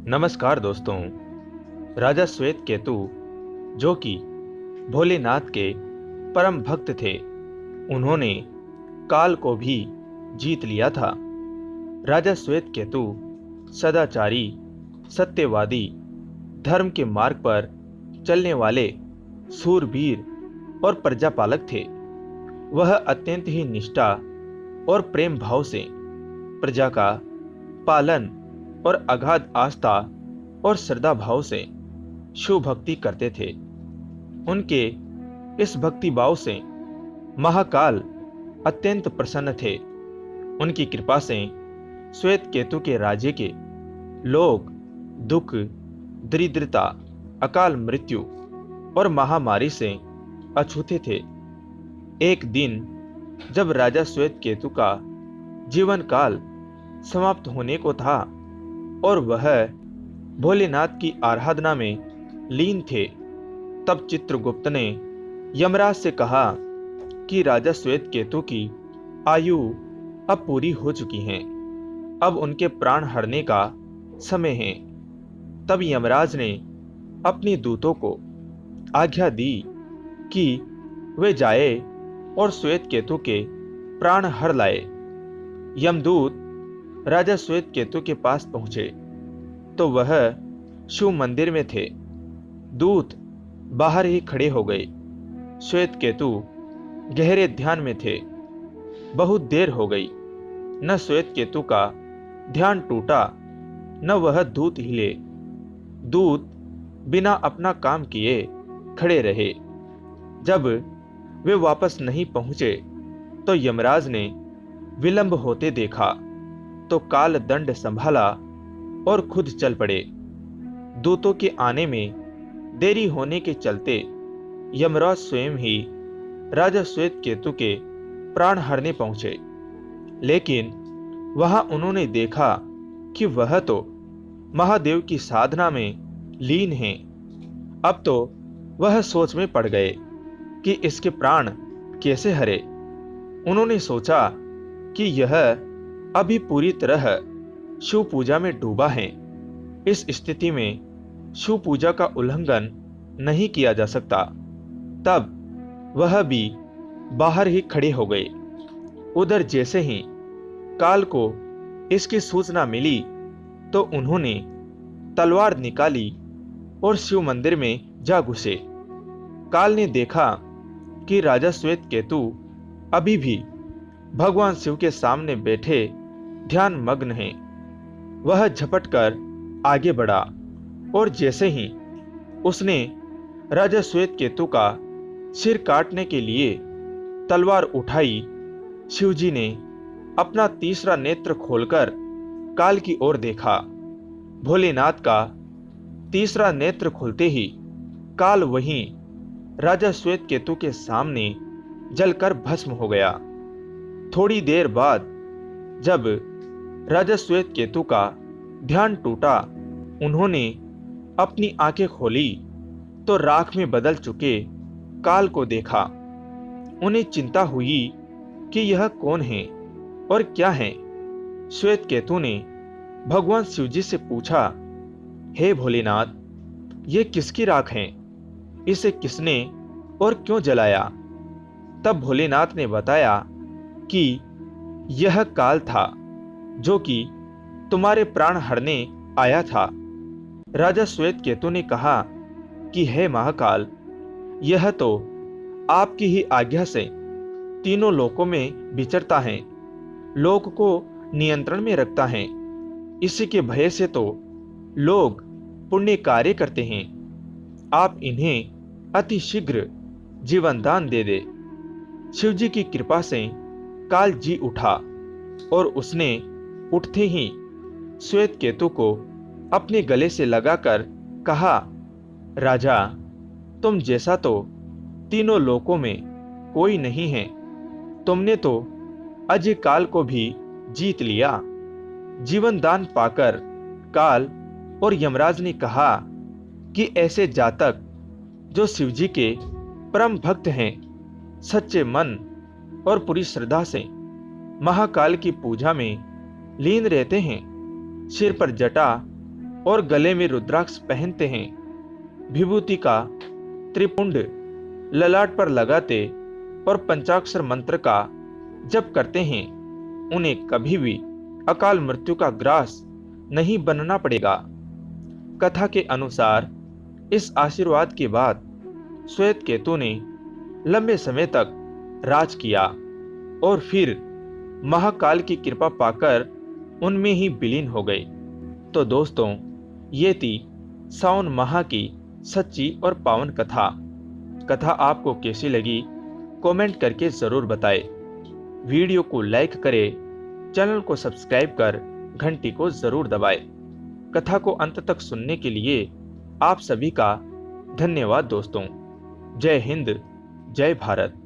नमस्कार दोस्तों। राजा श्वेत केतु जो कि भोलेनाथ के परम भक्त थे, उन्होंने काल को भी जीत लिया था। राजा श्वेत केतु सदाचारी, सत्यवादी, धर्म के मार्ग पर चलने वाले सूरवीर और प्रजापालक थे। वह अत्यंत ही निष्ठा और प्रेम भाव से प्रजा का पालन और अगाध आस्था और श्रद्धा भाव से शिव भक्ति करते थे। उनके इस भक्ति भाव से महाकाल अत्यंत प्रसन्न थे। उनकी कृपा से श्वेत केतु के राज्य के लोग दुख, दरिद्रता, अकाल मृत्यु और महामारी से अछूते थे। एक दिन जब राजा श्वेत केतु का जीवन काल समाप्त होने को था और वह भोलेनाथ की आराधना में लीन थे, तब चित्रगुप्त ने यमराज से कहा कि राजा श्वेत केतु की आयु अब पूरी हो चुकी है, अब उनके प्राण हरने का समय है। तब यमराज ने अपने दूतों को आज्ञा दी कि वे जाए और श्वेत केतु के प्राण हर लाए। यमदूत राजा श्वेत केतु के पास पहुंचे तो वह शिव मंदिर में थे। दूत बाहर ही खड़े हो गए। श्वेत केतु गहरे ध्यान में थे। बहुत देर हो गई, न श्वेत केतु का ध्यान टूटा न वह दूत हिले। दूत बिना अपना काम किए खड़े रहे। जब वे वापस नहीं पहुंचे तो यमराज ने विलंब होते देखा तो काल दंड संभाला और खुद चल पड़े। दूतों के आने में देरी होने के चलते यमराज स्वयं ही राजा श्वेत केतु के प्राण हरने पहुंचे। लेकिन वहां उन्होंने देखा कि वह तो महादेव की साधना में लीन हैं। अब तो वह सोच में पड़ गए कि इसके प्राण कैसे हरे। उन्होंने सोचा कि यह अभी पूरी तरह शिव पूजा में डूबा है। इस स्थिति में शिव पूजा का उल्लंघन नहीं किया जा सकता। तब वह भी बाहर ही खड़े हो गए। उधर जैसे ही काल को इसकी सूचना मिली तो उन्होंने तलवार निकाली और शिव मंदिर में जा घुसे। काल ने देखा कि राजा श्वेत केतु अभी भी भगवान शिव के सामने बैठे ध्यान मग्न हैं। वह झपट कर आगे बढ़ा और जैसे ही उसने राजा श्वेत केतु का सिर काटने के लिए तलवार उठाई, शिवजी ने अपना तीसरा नेत्र खोलकर काल की ओर देखा। भोलेनाथ का तीसरा नेत्र खुलते ही काल वहीं राजा श्वेत केतु के सामने जलकर भस्म हो गया। थोड़ी देर बाद जब राजा श्वेत केतु का ध्यान टूटा, उन्होंने अपनी आंखें खोली तो राख में बदल चुके काल को देखा। उन्हें चिंता हुई कि यह कौन है और क्या है। श्वेत केतु ने भगवान शिवजी से पूछा, हे भोलेनाथ, ये किसकी राख है? इसे किसने और क्यों जलाया? तब भोलेनाथ ने बताया कि यह काल था जो कि तुम्हारे प्राण हरने आया था। राजा श्वेत केतु ने कहा कि हे महाकाल, यह तो आपकी ही आज्ञा से तीनों लोकों में विचरता है, लोक को नियंत्रण में रखता है। इसी के भय से तो लोग पुण्य कार्य करते हैं। आप इन्हें अति शीघ्र जीवन दान दे दे। शिवजी की कृपा से काल जी उठा और उसने उठते ही श्वेत केतु को अपने गले से लगाकर कहा, राजा, तुम जैसा तो तीनों लोकों में कोई नहीं है। तुमने तो अजय काल को भी जीत लिया। जीवन दान पाकर काल और यमराज ने कहा कि ऐसे जातक जो शिवजी के परम भक्त हैं, सच्चे मन और पूरी श्रद्धा से महाकाल की पूजा में लीन रहते हैं, सिर पर जटा और गले में रुद्राक्ष पहनते हैं, विभूति का त्रिपुंड ललाट पर लगाते और पंचाक्षर मंत्र का जप करते हैं, उन्हें कभी भी अकाल मृत्यु का ग्रास नहीं बनना पड़ेगा। कथा के अनुसार इस आशीर्वाद के बाद श्वेत केतु ने लंबे समय तक राज किया और फिर महाकाल की कृपा पाकर उनमें ही विलीन हो गए। तो दोस्तों, ये थी सावन माह की सच्ची और पावन कथा। कथा आपको कैसी लगी कमेंट करके ज़रूर बताएं। वीडियो को लाइक करें, चैनल को सब्सक्राइब कर घंटी को ज़रूर दबाएं। कथा को अंत तक सुनने के लिए आप सभी का धन्यवाद दोस्तों। जय हिंद, जय भारत।